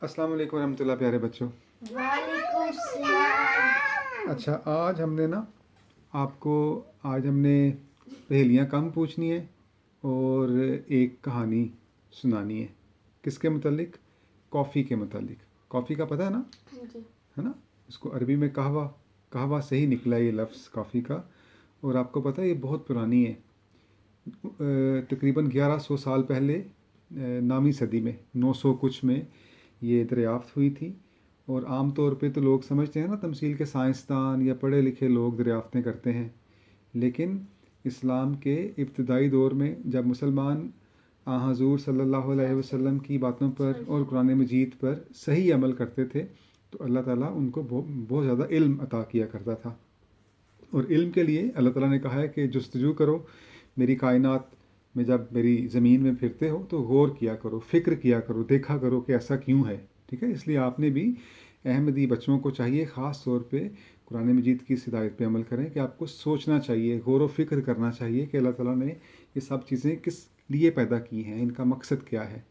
अस्सलाम वालेकुम रहमतुल्लाह प्यारे बच्चों। वालेकुम सलाम। अच्छा, आज हमने पहेलियाँ कम पूछनी है और एक कहानी सुनानी है। किसके मुतालिक? कॉफ़ी के मुतालिक। कॉफ़ी का पता है ना? हाँ जी। है ना? इसको अरबी में कहवा कहवा से ही निकला ये लफ्ज़ कॉफ़ी का। और आपको पता है ये बहुत पुरानी है। तकरीबन 1100 साल पहले, नामी सदी में 900 कुछ में ये दरियाफ़्त हुई थी। और आम तौर पे तो लोग समझते हैं ना, तमसील के साइंसदान या पढ़े लिखे लोग दरियाफ़्तें करते हैं, लेकिन इस्लाम के इब्तदाई दौर में जब मुसलमान हज़ूर सल्लल्लाहु अलैहि वसल्लम की बातों पर और कुरान मजीद पर सही अमल करते थे तो अल्लाह ताला उनको बहुत ज़्यादा इल्म अता किया करता था। और इल्म के लिए अल्लाह ताला ने कहा है कि जुस्तजू करो मेरी कायनात में, जब मेरी ज़मीन में फिरते हो तो गौर किया करो, फ़िक्र किया करो, देखा करो कि ऐसा क्यों है। ठीक है, इसलिए आपने भी अहमदी बच्चों को चाहिए ख़ास तौर पे कुरान मजीद की इस हिदायत पे अमल करें कि आपको सोचना चाहिए, गौर व फिक्र करना चाहिए कि अल्लाह ताला ने ये सब चीज़ें किस लिए पैदा की हैं, इनका मकसद क्या है।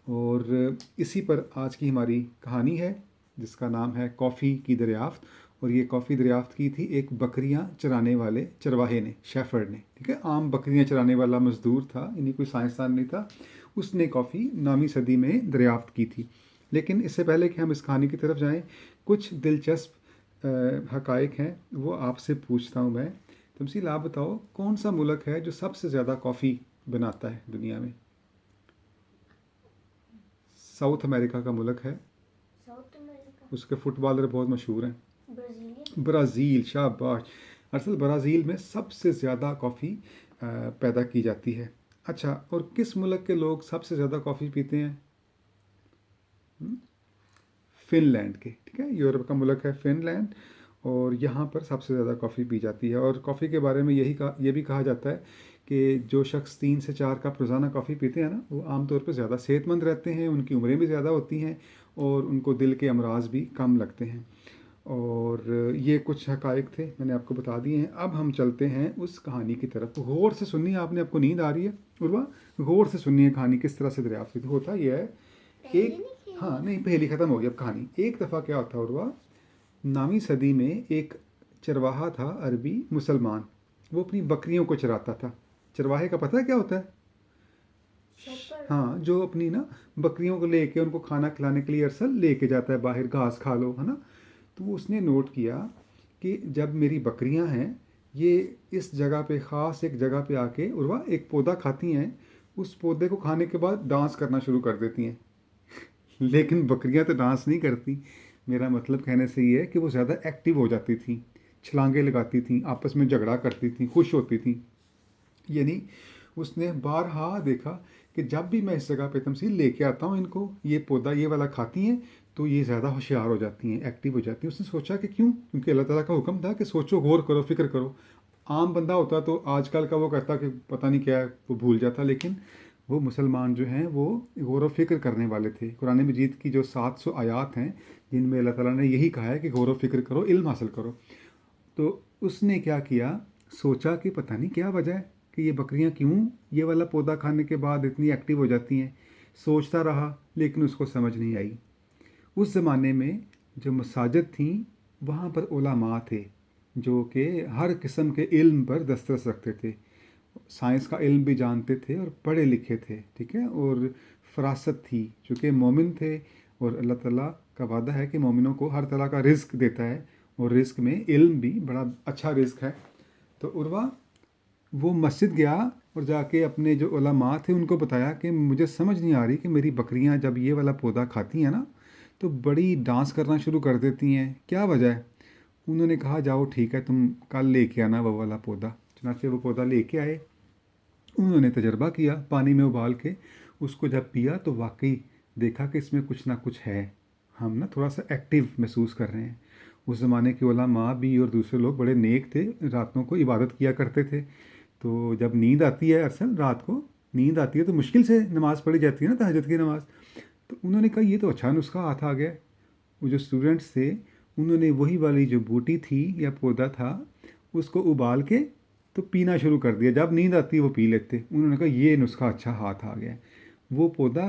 और इसी पर आज की हमारी कहानी है जिसका नाम है कॉफ़ी की दरियाफ़्त। और ये कॉफ़ी दरियाफ़्त की थी एक बकरियां चराने वाले चरवाहे ने, शेफर्ड ने। ठीक है, आम बकरियां चराने वाला मज़दूर था, यानी कोई साइंसदान नहीं था। उसने कॉफ़ी नामी सदी में दरियाफ़्त की थी। लेकिन इससे पहले कि हम इस कहानी की तरफ जाएं, कुछ दिलचस्प हक़ाइक़ हैं वो आपसे पूछता हूँ मैं। तमसील, आप बताओ कौन सा मुल्क है जो सबसे ज़्यादा कॉफ़ी बनाता है दुनिया में? साउथ अमेरिका का मुल्क है। South America. उसके फुटबॉलर बहुत मशहूर हैं। ब्राज़ील। ब्राज़ील, शाबाश। असल ब्राज़ील में सबसे ज़्यादा कॉफ़ी पैदा की जाती है। अच्छा, और किस मुल्क के लोग सबसे ज़्यादा कॉफ़ी पीते हैं? फ़िनलैंड के। ठीक है, यूरोप का मुल्क है फ़िनलैंड, और यहाँ पर सबसे ज़्यादा कॉफ़ी पी जाती है। और कॉफ़ी के बारे में ये भी कहा जाता है कि जो शख्स 3 से 4 कप रोज़ाना कॉफ़ी पीते हैं ना, वो आमतौर पर ज़्यादा सेहतमंद रहते हैं, उनकी उम्रें भी ज़्यादा होती हैं और उनको दिल के अमराज भी कम लगते हैं। और ये कुछ हक़ाइक़ थे, मैंने आपको बता दिए हैं। अब हम चलते हैं उस कहानी की तरफ। गौर से सुनिए, आपको नींद आ रही है उर्वा? गौर से सुनिए कहानी किस तरह से दरियाफ्त हुई। होता ये है, एक हाँ नहीं, पहली ख़त्म हो गई अब कहानी। एक दफ़ा क्या होता उर्वा, नामी सदी में एक चरवाहा था अरबी मुसलमान। वो अपनी बकरियों को चराता था। चरवाहे का पता है क्या होता है? हाँ, जो अपनी ना बकरियों को लेके उनको खाना खिलाने के लिए अरसल लेके जाता है बाहर, घास खा लो, है ना। तो उसने नोट किया कि जब मेरी बकरियां हैं ये इस जगह पे, ख़ास एक जगह पे आके उर्वा एक पौधा खाती हैं, उस पौधे को खाने के बाद डांस करना शुरू कर देती हैं। लेकिन बकरियां तो डांस नहीं करती। मेरा मतलब कहने से ये है कि वो ज़्यादा एक्टिव हो जाती थी, छलांगे लगाती थी, आपस में झगड़ा करती थी, खुश होती थी। यानी उसने बारहा देखा कि जब भी मैं इस जगह पे तमसील लेके आता हूँ इनको, ये पौधा ये वाला खाती हैं तो ये ज़्यादा होशियार हो जाती हैं, एक्टिव हो जाती हैं। उसने सोचा कि क्यों, क्योंकि अल्लाह ताला का हुक्म था कि सोचो, गौर करो, फिक्र करो। आम बंदा होता तो आजकल का वो कहता कि पता नहीं क्या है, वो भूल जाता। लेकिन वो मुसलमान जो हैं वो गौर व फिक्र करने वाले थे। कुरान मजीद की जो 700 आयात हैं जिनमें अल्लाह ताला ने यही कहा है कि गौर व फिक्र करो, इल्म हासिल करो। तो उसने क्या किया, सोचा कि पता नहीं क्या वजह है कि ये बकरियां क्यों ये वाला पौधा खाने के बाद इतनी एक्टिव हो जाती हैं। सोचता रहा लेकिन उसको समझ नहीं आई। उस ज़माने में जो मसाजिद थी वहाँ पर उलमा थे जो कि हर किस्म के इल्म पर दस्तरस रखते थे, साइंस का इल्म भी जानते थे और पढ़े लिखे थे। ठीक है, और फरासत थी चूँकि मोमिन थे। और अल्लाह ताला का वादा है कि मोमिनों को हर तरह का रिज़्क देता है, और रिज़्क में इल्म भी बड़ा अच्छा रिज़्क है। तो उर्वा वो मस्जिद गया और जाके अपने जो उलमा थे उनको बताया कि मुझे समझ नहीं आ रही कि मेरी बकरियां जब ये वाला पौधा खाती हैं ना तो बड़ी डांस करना शुरू कर देती हैं, क्या वजह है? उन्होंने कहा जाओ ठीक है, तुम कल लेके आना वो वाला पौधा। चुनाचे वो पौधा लेके आए। उन्होंने तजर्बा किया पानी में उबाल के, उसको जब पिया तो वाकई देखा कि इसमें कुछ ना कुछ है, हम ना थोड़ा सा एक्टिव महसूस कर रहे हैं। उस ज़माने के उलमा भी और दूसरे लोग बड़े नेक थे, रातों को इबादत किया करते थे। तो जब नींद आती है, अरसल रात को नींद आती है तो मुश्किल से नमाज़ पढ़ी जाती है ना, तहज्जुद की नमाज़। तो उन्होंने कहा ये तो अच्छा नुस्खा हाथ आ गया। वो जो स्टूडेंट्स थे उन्होंने वही वाली जो बूटी थी या पौधा था उसको उबाल के तो पीना शुरू कर दिया, जब नींद आती वो पी लेते। उन्होंने कहा ये नुस्खा अच्छा हाथ आ गया। वो पौधा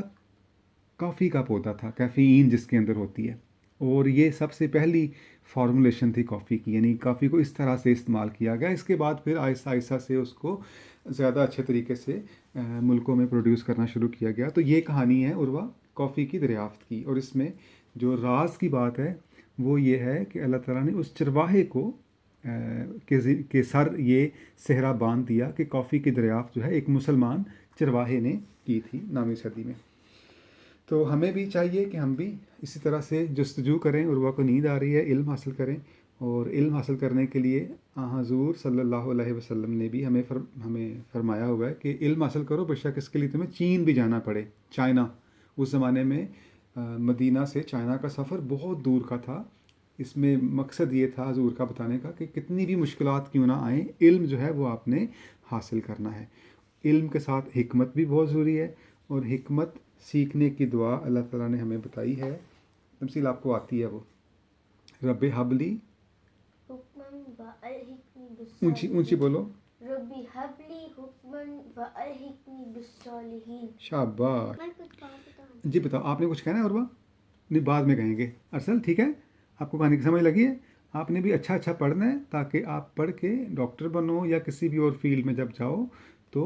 कॉफ़ी का पौधा था, कैफ़ीन जिसके अंदर होती है, और ये सबसे पहली फार्मूलेशन थी कॉफ़ी की, यानी कॉफ़ी को इस तरह से इस्तेमाल किया गया। इसके बाद फिर आहिस्ता आहिस्ता से उसको ज़्यादा अच्छे तरीके से मुल्कों में प्रोड्यूस करना शुरू किया गया। तो ये कहानी है उर्वा कॉफ़ी की दरियाफ्त की, और इसमें जो राज की बात है वो ये है कि अल्लाह ताला ने उस चरवाहे को के सर ये सेहरा बांध दिया कि कॉफ़ी की दरियाफ्त जो है एक मुसलमान चरवाहे ने की थी 9वीं सदी में। तो हमें भी चाहिए कि हम भी इसी तरह से जस्तजू करें, उर्वा को नींद आ रही है, इल्म हासिल करें, और इल्म हासिल करने के लिए हुज़ूर सल्लल्लाहु अलैहि वसल्लम ने भी हमें फरमाया हुआ है कि इल्म हासिल करो, बेशक इसके लिए तुम्हें चीन भी जाना पड़े, चाइना। उस ज़माने में मदीना से चाइना का सफ़र बहुत दूर का था। इसमें मकसद ये था हुज़ूर का बताने का कि कितनी भी मुश्किलात क्यों ना आए, इल्म जो है वो आपने हासिल करना है। इल्म के साथ हिकमत भी बहुत ज़रूरी है, और हिकमत सीखने की दुआ अल्लाह ताला ने हमें बताई है। तमसील आपको आती है वो, रब्बे हबली, हुक्मन व अलहिकनी ऊंची ऊंची बिस्सालिहीन। बोलो, रब्बी हबली हुक्मन व अलहिकनी बिस्सालिहीन। शाबाश। मैं कुछ कहा तो जी बताओ, आपने कुछ कहना है उर्वा? नहीं, बाद में कहेंगे। अरसल ठीक है, आपको कहानी की समझ लगी है? आपने भी अच्छा अच्छा पढ़ना है ताकि आप पढ़ के डॉक्टर बनो या किसी भी और फील्ड में जब जाओ तो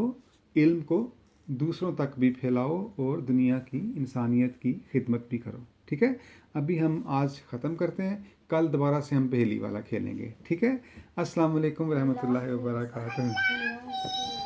इल्म को दूसरों तक भी फैलाओ और दुनिया की इंसानियत की खिदमत भी करो। ठीक है, अभी हम आज ख़त्म करते हैं, कल दोबारा से हम पहेली वाला खेलेंगे। ठीक है, अस्सलाम वालेकुम रहमतुल्लाहि व बरकातहू। नहीं।